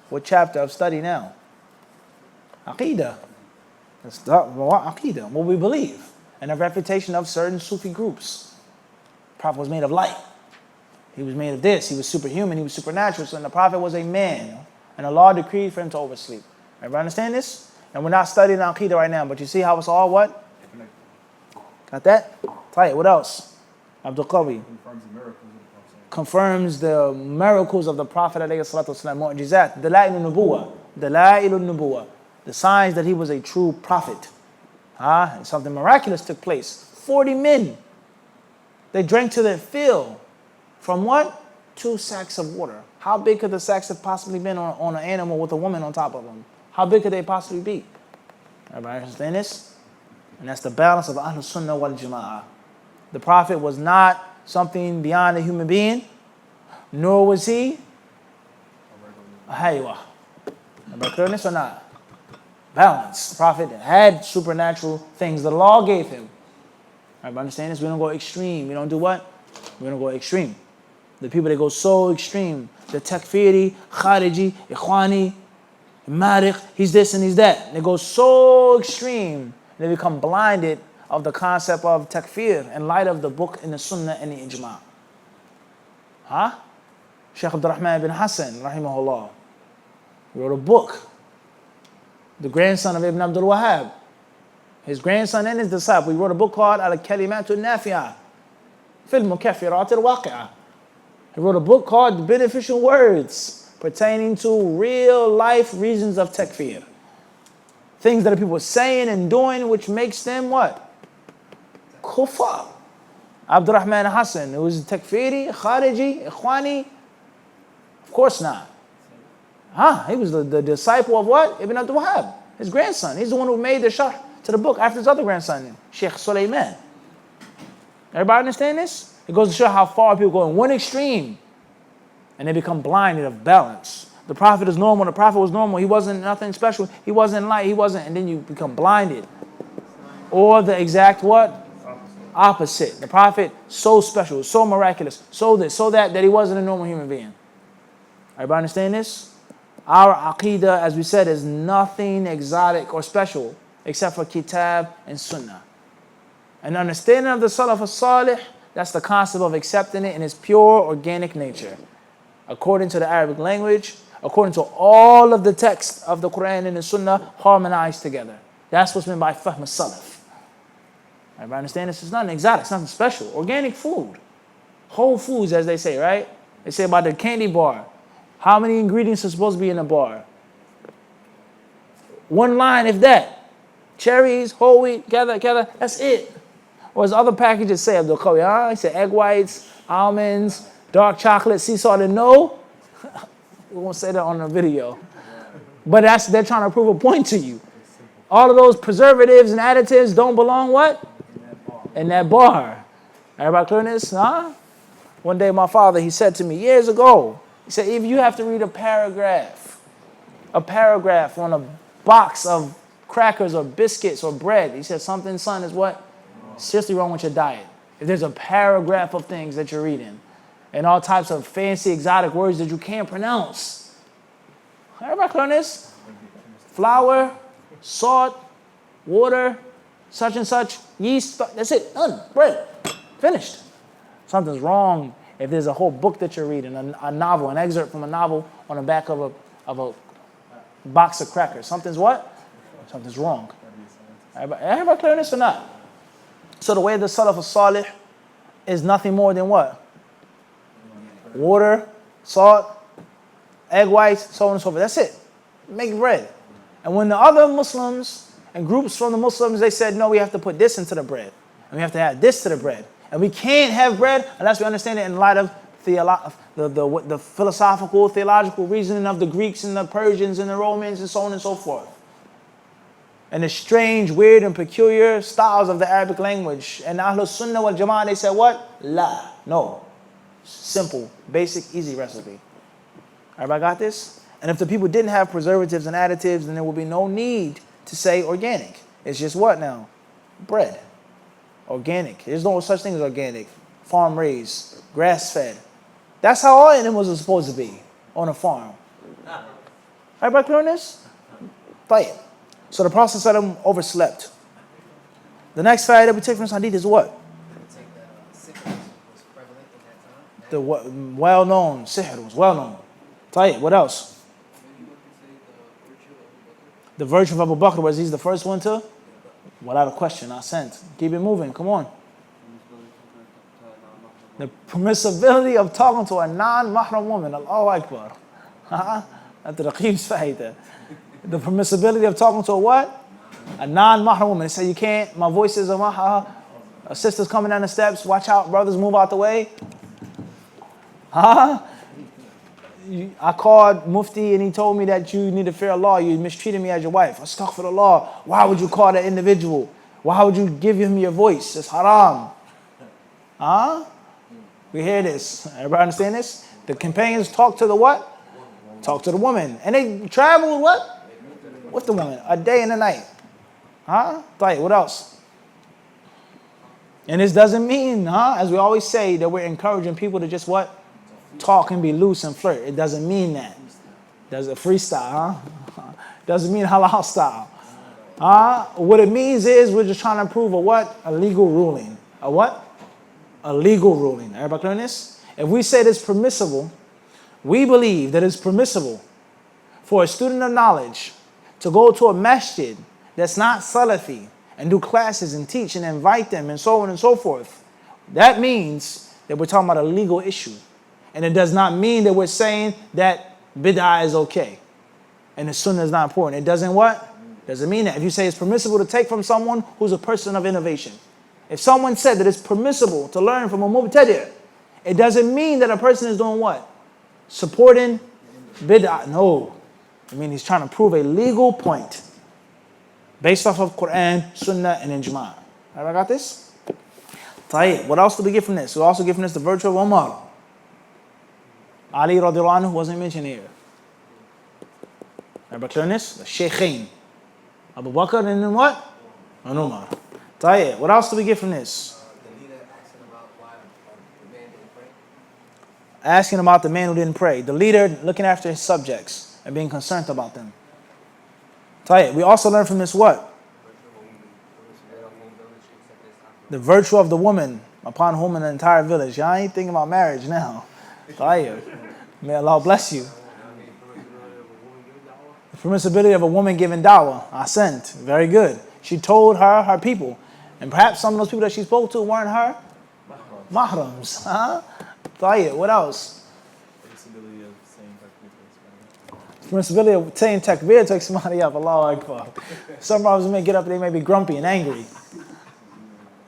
What chapter of study now? Aqidah. Let's start with what Aqidah, what we believe, and the refutation of certain Sufi groups. The Prophet was made of light. He was made of this. He was superhuman. He was supernatural. So the Prophet was a man, and Allah decreed for him to oversleep. Everybody understand this? And we're not studying Aqidah right now, but you see how it's all what? Got that? Tight. What else? Abdul Qawi. Confirms the miracles of the Prophet alayhi salatu wasalam. Mu'jizat. Dala'il al-nubuwah. Dala'il al-nubuwah. The signs that he was a true prophet. And something miraculous took place. 40 men. They drank to their fill. From what? 2 sacks of water. How big could the sacks have possibly been on an animal with a woman on top of them? How big could they possibly be? Everybody understand this? And that's the balance of Ahlul Sunnah wal Jama'ah. The Prophet was not something beyond a human being, nor was he a haywa. Everybody clear on this or not? Balance. The Prophet had supernatural things the law gave him. Everybody understand this? We don't go extreme. We don't do what? We don't go extreme. The people that go so extreme, the takfiri, khariji, ikhwani, mariq, he's this and he's that. They go so extreme, they become blinded of the concept of takfir in light of the book and the sunnah and the ijma'. Shaykh Abdul Rahman bin Hassan, rahimahullah, wrote a book. The grandson of Ibn Abdul Wahhab, his grandson and his disciple, he wrote a book called Al-Kalimatu Nafi'ah Fil Mukaffirat Al-Waqi'ah. He wrote a book called The Beneficial Words pertaining to real life reasons of takfir. Things that people are saying and doing which makes them what? Kuffar. Abdul Rahman Hassan, who was takfiri, khariji, ikhwani? Of course not. He was the disciple of what? Ibn Abdul Wahhab, his grandson. He's the one who made the sharh to the book after his other grandson, Sheikh Sulaiman. Everybody understand this? It goes to show how far people go in one extreme and they become blinded of balance. The Prophet is normal. The Prophet was normal. He wasn't nothing special. He wasn't light. He wasn't. And then you become blinded. Or the exact what? Opposite. The Prophet, so special, so miraculous, so this, so that he wasn't a normal human being. Everybody understand this? Our aqidah, as we said, is nothing exotic or special except for kitab and sunnah. An understanding of the Salaf al-Salih, that's the concept of accepting it in its pure organic nature. According to the Arabic language, according to all of the text of the Quran and the Sunnah harmonized together. That's what's meant by Fahm al-Salaf. Everybody understand this? It's nothing exotic, it's nothing special. Organic food. Whole foods, as they say, right? They say about the candy bar. How many ingredients are supposed to be in a bar? One line, if that. Cherries, whole wheat, gather, that's it. Or as other packages say, Abdul Qawi, he said egg whites, almonds, dark chocolate, sea salt, and no. We won't say that on the video. But they're trying to prove a point to you. All of those preservatives and additives don't belong what? In that bar. Everybody clear this? One day my father, he said to me years ago, he said, if you have to read a paragraph on a box of crackers or biscuits or bread, he said, something, son, is what? Seriously wrong with your diet. If there's a paragraph of things that you're reading and all types of fancy exotic words that you can't pronounce. Everybody clear on this? Flour, salt, water, such and such, yeast, that's it, done, bread, finished. Something's wrong if there's a whole book that you're reading, a novel, an excerpt from a novel on the back of a box of crackers. Something's what? Something's wrong. Everybody clear on this or not? So the way the Salaf al-Salih is nothing more than what? Water, salt, egg whites, so on and so forth. That's it. Make bread. And when the other Muslims and groups from the Muslims, they said, no, we have to put this into the bread. And we have to add this to the bread. And we can't have bread unless we understand it in light of the philosophical, theological reasoning of the Greeks and the Persians and the Romans and so on and so forth. And the strange, weird, and peculiar styles of the Arabic language. And Ahlul Sunnah wal Jama'ah, they said what? La. No. Simple, basic, easy recipe. Everybody got this? And if the people didn't have preservatives and additives, then there would be no need to say organic. It's just what now? Bread. Organic. There's no such thing as organic. farm raised, grass fed. That's how all animals are supposed to be on a farm. Everybody clear on this? Fight. So the Prophet ﷺ overslept. The next fact that we take from this hadith is what? The well-known sihr was well-known. Fight. What else? The virtue of Abu Bakr was he's the first one to? Without a question, I sent. Keep it moving. Come on. The permissibility of talking to a non-mahram woman. Allahu Akbar. That's the Raqib's faida. The permissibility of talking to a what? A non-mahram woman. They say you can't. My voice is a sister's coming down the steps. Watch out, brothers, move out the way. I called Mufti and he told me that you need to fear Allah. You mistreated me as your wife. Astaghfirullah. Why would you call that individual? Why would you give him your voice? It's haram. We hear this. Everybody understand this? The companions talk to the what? Talk to the woman. And they travel what? With the woman. A day and a night. What else? And this doesn't mean, as we always say, that we're encouraging people to just what? Talk and be loose and flirt. It doesn't mean that. Does a freestyle, Doesn't mean halal style. What it means is we're just trying to prove a what? A legal ruling. A what? A legal ruling. Everybody clear on this? If we say it's permissible, we believe that it's permissible for a student of knowledge to go to a masjid that's not Salafi and do classes and teach and invite them and so on and so forth. That means that we're talking about a legal issue. And it does not mean that we're saying that bid'ah is okay and the sunnah is not important. It doesn't what? Doesn't mean that. If you say it's permissible to take from someone who's a person of innovation. If someone said that it's permissible to learn from a mubtadi', it doesn't mean that a person is doing what? Supporting bid'ah. No. I mean, he's trying to prove a legal point based off of Quran, Sunnah, and Ijma'. Everybody got this? Tayyib. What else do we get from this? We also get from this the virtue of Umar. Ali radiallahu anhu wasn't mentioned here. Everybody clear on this? The Shaykhain. Abu Bakr and then what? And Umar. Tayyib. What else do we get from this? Asking about the man who didn't pray. The leader looking after his subjects and being concerned about them. Tayyib. We also learn from this what? The virtue of the woman upon whom an entire village. Y'all ain't thinking about marriage now. Tayyib. May Allah bless you. The permissibility of a woman giving dawah. Ahsant. Very good. She told her people. And perhaps some of those people that she spoke to weren't her mahrams. Tayyib. What else? Permissibility of saying takbir to somebody up. Allahu Akbar. Some brothers may get up and they may be grumpy and angry.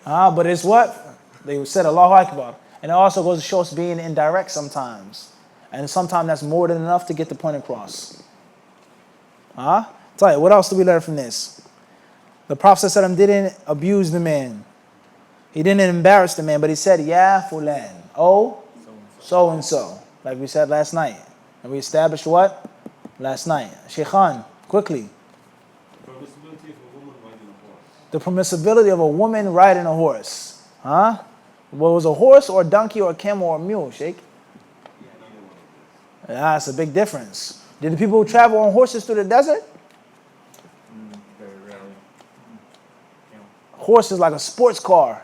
But it's what? They said Allahu Akbar. And it also goes to show us being indirect sometimes. And sometimes that's more than enough to get the point across. Tell you, what else do we learn from this? The Prophet ﷺ didn't abuse the man. He didn't embarrass the man, but he said, Ya fulan. Oh, so and so. Like we said last night. And we established what? Last night. Shaykhan, quickly. The permissibility of a woman riding a horse. What was a horse or a donkey or a camel or a mule, Sheikh? Yeah, that's a big difference. Did the people who travel on horses through the desert? Very rarely. Horse is like a sports car.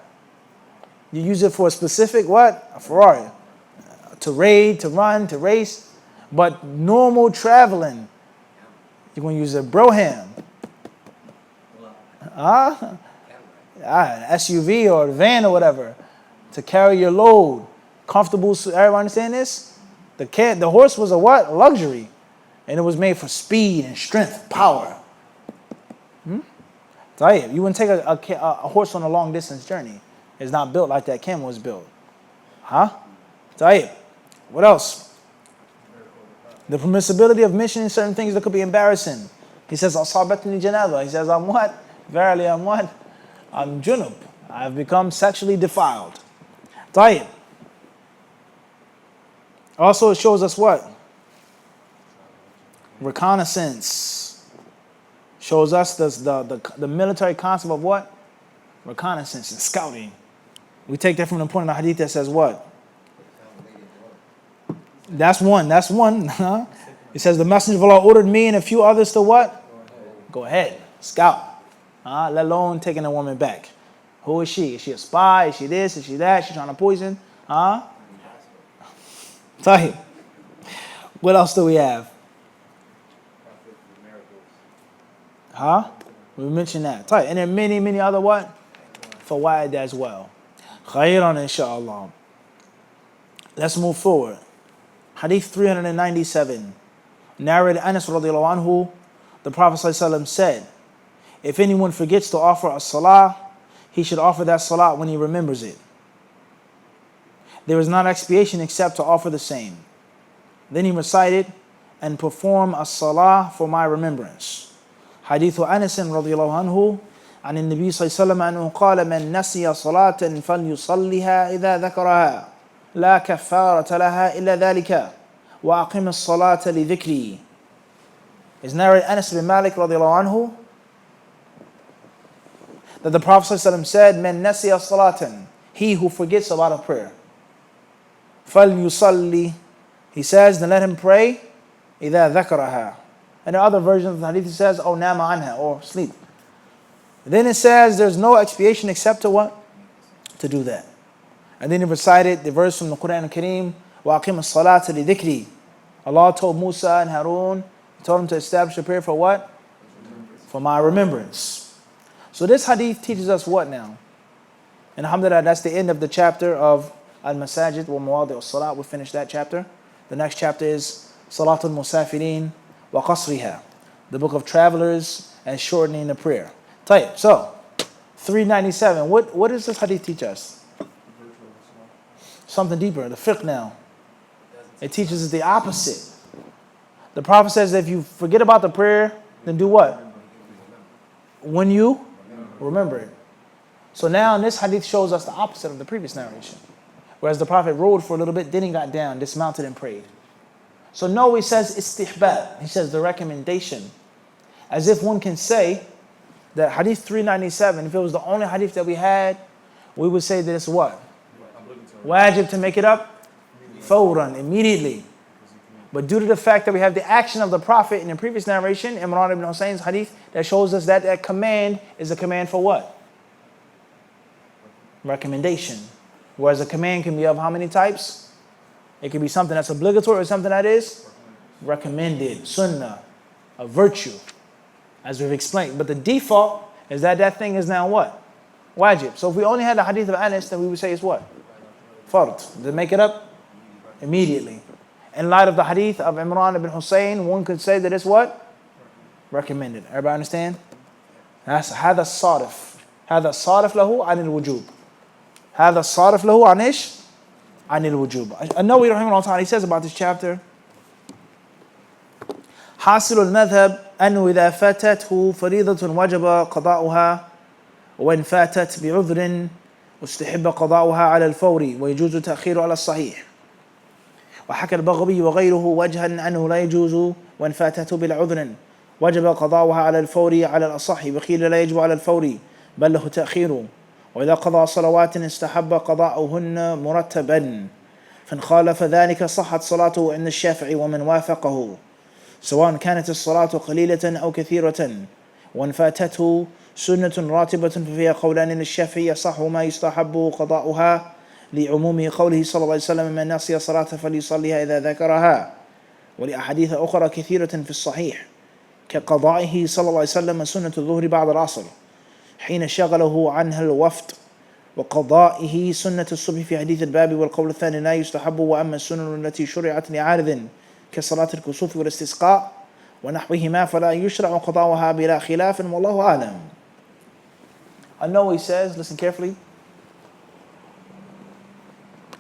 You use it for a specific what? A Ferrari. To raid, to run, to race. But normal traveling, you're going to use a broham. An SUV or a van or whatever to carry your load. Comfortable. Everybody understand this? The horse was a what? Luxury. And it was made for speed and strength, power. Tayyib. You wouldn't take a horse on a long distance journey. It's not built like that camel was built. Tayyib. What else? The permissibility of mentioning certain things that could be embarrassing. He says, Asabatni janaba. He says, I'm what? Verily, I'm what? I'm junub. I've become sexually defiled. Tayyib. Also, it shows us what? Reconnaissance. Shows us the military concept of what? Reconnaissance and scouting. We take that from the point in the hadith that says what? That's one. Huh? It says the Messenger of Allah ordered me and a few others to what? Go ahead. Scout. Let alone taking a woman back. Who is she? Is she a spy? Is she this? Is she that? Is she trying to poison? Tahir. What else do we have? We mentioned that. Tahir. And there are many, many other what? Fawaid as well. Khairan inshaAllah. Let's move forward. Hadith 397. Narrated Anas radiallahu anhu, the Prophet ﷺ said, if anyone forgets to offer a salah, he should offer that salah when he remembers it. There is not expiation except to offer the same. Then he recited, and perform a salah for my remembrance. Hadith Anas radiallahu anhu, عن النبي صلى الله عليه وسلم أنه قال من نسي صلاة فليصليها إذا ذكرها لا كفارة لها إلا ذلك وأقم الصلاة لذكري. Is narrated Anas bin Malik radiallahu anhu that the Prophet ﷺ said, "Man nasiya salatan," he who forgets about a prayer. فَلْيُصَلِّ, he says, then let him pray. إِذَا ذَكَرَهَا. And in other versions of the hadith it says, "Oh, nama anha," or sleep. Then it says there's no expiation except to what? To do that. And then he recited the verse from the Quran al-Kareem, وَأَقِمُ الصَّلَاةَ لِذِكْرِي. Allah told Musa and Harun, he told them to establish a prayer for what? For my remembrance. So this hadith teaches us what now? And alhamdulillah, that's the end of the chapter of Al-Masajid wa Mawadi' al-Salat. We finished that chapter. The next chapter is Salatul Musafirin wa Qasriha, the book of travelers and shortening the prayer. So, 397. What does this hadith teach us? Something deeper, the fiqh now. It teaches us the opposite. The Prophet says that if you forget about the prayer, then do what? When you remember it. So now this hadith shows us the opposite of the previous narration. Whereas the Prophet rode for a little bit, then he got down, dismounted and prayed. So no, he says istihbab. He says the recommendation. As if one can say that hadith 397, if it was the only hadith that we had, we would say that it's what? Wajib to make it up? Fawran, immediately. But due to the fact that we have the action of the Prophet in the previous narration, Imran ibn Husayn's hadith, that shows us that that command is a command for what? Recommendation. Whereas a command can be of how many types? It can be something that's obligatory or something that is recommended, sunnah, a virtue, as we've explained. But the default is that that thing is now what? Wajib. So if we only had the hadith of Anas, then we would say it's what? Fard. To make it up? Immediately. In light of the hadith of Imran ibn Husayn, one could say that it's what? Recommended. Everybody understand? That's هذا الصارف. هذا الصارف له عن الوجوب. هذا الصارف له عن إيش؟ عن الوجوب. النووي رحمه الله تعالى, he says about this chapter, حاصل المذهب أنه إذا فاتته فريضة وجب قضاؤها وإن فاتت بعذر استحب قضاؤها على الفور ويجوز تأخير على الصحيح. وحكى البغوي وغيره وجها أنه لا يجوز وإن فاتته بالعذر وجب قضاؤها على الفور على الأصح وقيل لا يجب على الفور بل له تأخير وإذا قضى صلوات استحب قضاؤهن مرتبا فإن خالف ذلك صحت صلاته عند الشافعي ومن وافقه سواء كانت الصلاة قليلة أو كثيرة وإن فاتته سنة راتبة ففيها قولان للشافعي يصح ما يستحب قضاؤها لعموم قوله صلى الله عليه وسلم من نسي صلاة فليصليها إذا ذكرها ولأحاديث أخرى كثيرة في الصحيح كقضائه صلى الله عليه وسلم سنة الظهر بعد العصر حين شغله عنها الوفد وقضائه سنة الصبح في حديث الباب والقول الثاني لا يستحب وأما السنن التي شرعت لعارض كصلاة الكسوف والاستسقاء ونحوهما فلا يشرع قضاؤها بلا خلاف والله أعلم. I know he says, listen carefully,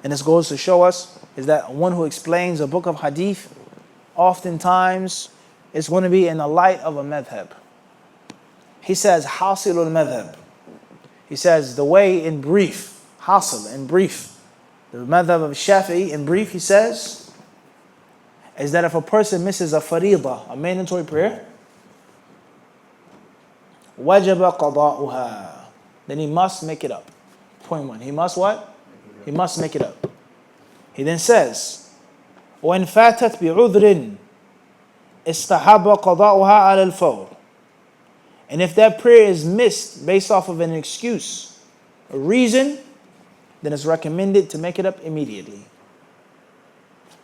and this goes to show us is that one who explains a book of hadith oftentimes is going to be in the light of a madhab. He says hasilul madhab. He says the way in brief, hasil in brief, the madhab of Shafi'i in brief, he says, is that if a person misses a faridah, a mandatory prayer, wajaba qada'uha, then he must make it up. Point one. He must what? He must make it up. He then says, وَإِنْ فَاتَتْ بِعُذْرٍ استحب قضاؤها على الفور. And if that prayer is missed based off of an excuse, a reason, then it's recommended to make it up immediately.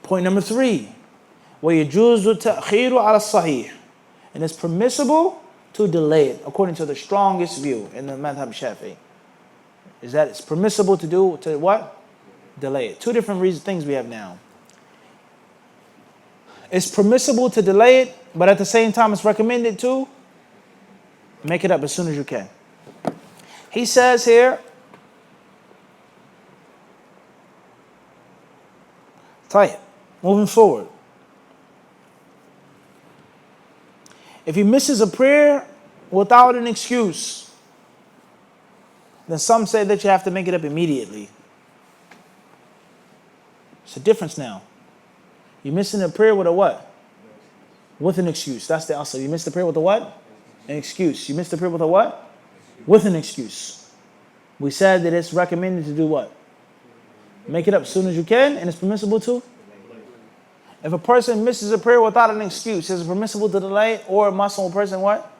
Point number 3, وَيَجُوزُ التَّأْخِيرُ عَلَى الصَّحِيحِ. And it's permissible to delay it, according to the strongest view in the madhab Shafi'i. Is that it's permissible to do, to what? Delay it. Two different things we have now. It's permissible to delay it, but at the same time it's recommended to make it up as soon as you can. He says here, طيب, moving forward. If he misses a prayer without an excuse, then some say that you have to make it up immediately. It's a difference now. You're missing a prayer with a what? With an excuse. That's the asl. You missed the prayer with a what? An excuse. You missed the prayer with a what? With an excuse. We said that it's recommended to do what? Make it up as soon as you can, and it's permissible to? If a person misses a prayer without an excuse, is it permissible to delay it, or must a person what?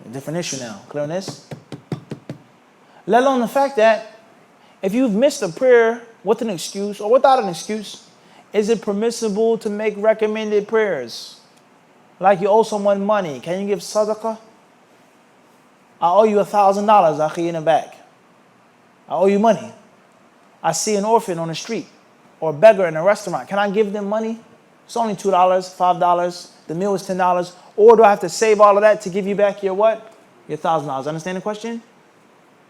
A different issue now. Clear on this? Let alone the fact that if you've missed a prayer with an excuse or without an excuse, is it permissible to make recommended prayers? Like you owe someone money. Can you give sadaqah? I owe you $1,000, akhi, in the back. I owe you money. I see an orphan on the street or a beggar in a restaurant. Can I give them money? It's only $2, $5. The meal is $10. Or do I have to save all of that to give you back your what? Your $1,000. Understand the question?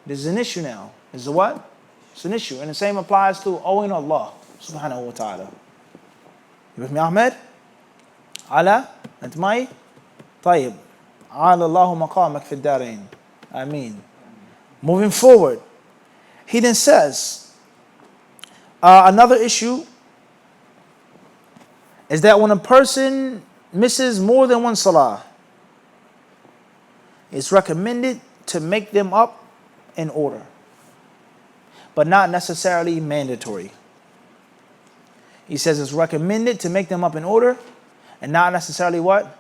This is an issue now. This is a what? It's an issue. And the same applies to owing Allah subhanahu wa ta'ala. You with me, Ahmed? Ala? أنت معي؟ طيب. على الله مقامك في الدارين. Ameen. Moving forward. He then says, another issue is that when a person misses more than one salah, it's recommended to make them up in order, but not necessarily mandatory. He says it's recommended to make them up in order and not necessarily what?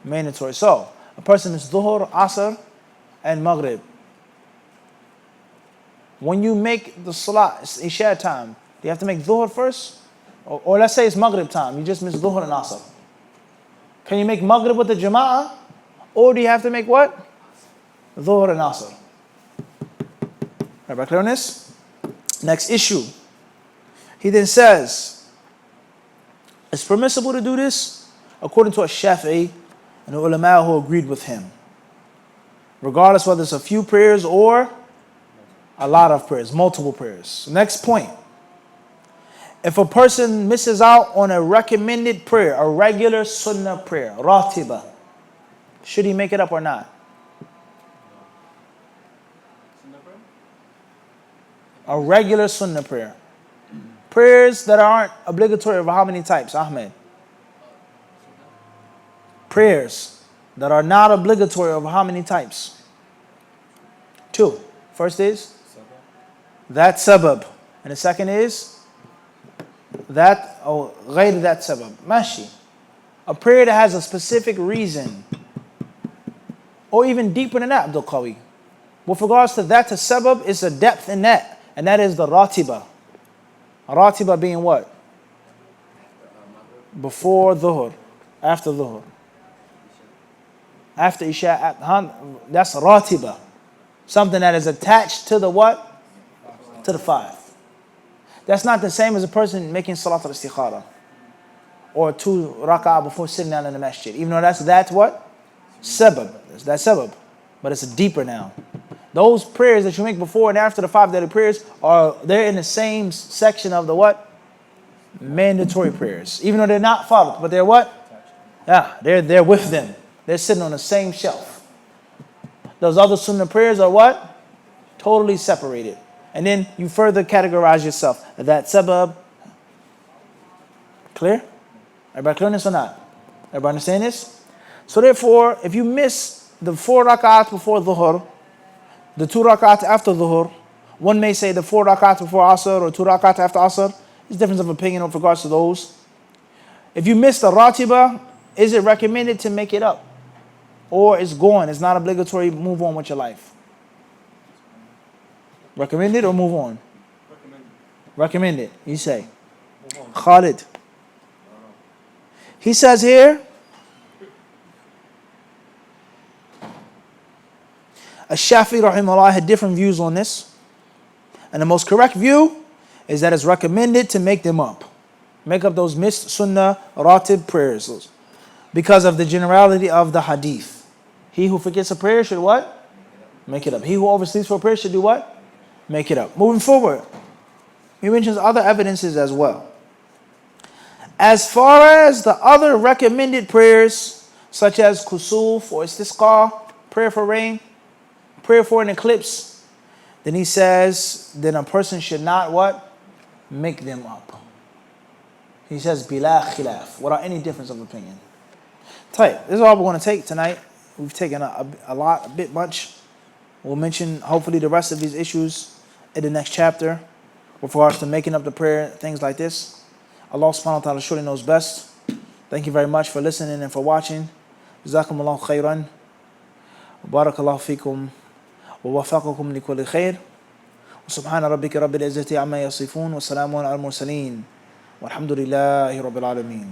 Mandatory. So, a person is Dhuhr, Asr, and Maghrib. When you make the Salah, it's Isha time, do you have to make Dhuhr first? Or let's say it's Maghrib time, you just miss Dhuhr and Asr. Can you make Maghrib with the Jama'ah? Or do you have to make what? Dhuhr and Asr. Everybody clear on this? Next issue. He then says, it's permissible to do this according to a Shafi'i and the ulama who agreed with him, regardless whether it's a few prayers or a lot of prayers, multiple prayers. Next point. If a person misses out on a recommended prayer, a regular sunnah prayer, ratiba, should he make it up or not? A regular sunnah prayer. Prayers that aren't obligatory of how many types, Ahmed? Prayers that are not obligatory of how many types? 2. First is that sabab. And the second is that, or غير that sabab. Mashi. A prayer that has a specific reason. Or even deeper than that, Abdul Qawi. With regards to that sabab, it's a depth in that. And that is the ratiba. Ratiba being what? Before dhuhr, after dhuhr. After Isha, that's ratiba. Something that is attached to the what? To the 5. That's not the same as a person making salat al-istikhara. Or 2 rak'ah before sitting down in the masjid. Even though that's what? Sabab. That's sabab. But it's deeper now. Those prayers that you make before and after the 5 daily prayers they're in the same section of the what? Mandatory prayers. Even though they're not followed, but they're what? Yeah, they're with them. They're sitting on the same shelf. Those other sunnah prayers are what? Totally separated. And then you further categorize yourself. That sabab. Clear? Everybody clear on this or not? Everybody understand this? So therefore, if you miss the 4 rak'ahs before dhuhr, the 2 rak'ahs after dhuhr, One may say the 4 rakat before Asr or 2 rakat after Asr. There's difference of opinion with regards to those. If you miss the ratiba, is it recommended to make it up? Or it's gone, it's not obligatory, move on with your life? Recommended or move on? Recommended. Recommended, you say. Move on. Khalid. He says here, Ash-Shafi'i rahimahullah had different views on this. And the most correct view is that it's recommended to make them up. Make up those missed sunnah ratib prayers. Because of the generality of the hadith. He who forgets a prayer should what? Make it up. He who oversleeps for a prayer should do what? Make it up. Moving forward, he mentions other evidences as well. As far as the other recommended prayers, such as kusuf or istisqa, prayer for rain, prayer for an eclipse, then he says, then a person should not what? Make them up. He says, bila khilaf, without any difference of opinion. Tight. This is all we're going to take tonight. We've taken a bit much. We'll mention hopefully the rest of these issues in the next chapter with regards to making up the prayer, things like this. Allah subhanahu wa ta'ala surely knows best. Thank you very much for listening and for watching. Jazakumullahu khairan. Barakallahu fikum. Wa wafaqakum li kulli khair. Subhana rabbika rabbil izzati amma yasifun. Wa salamun al mursaleen. Walhamdulillahi rabbil alameen.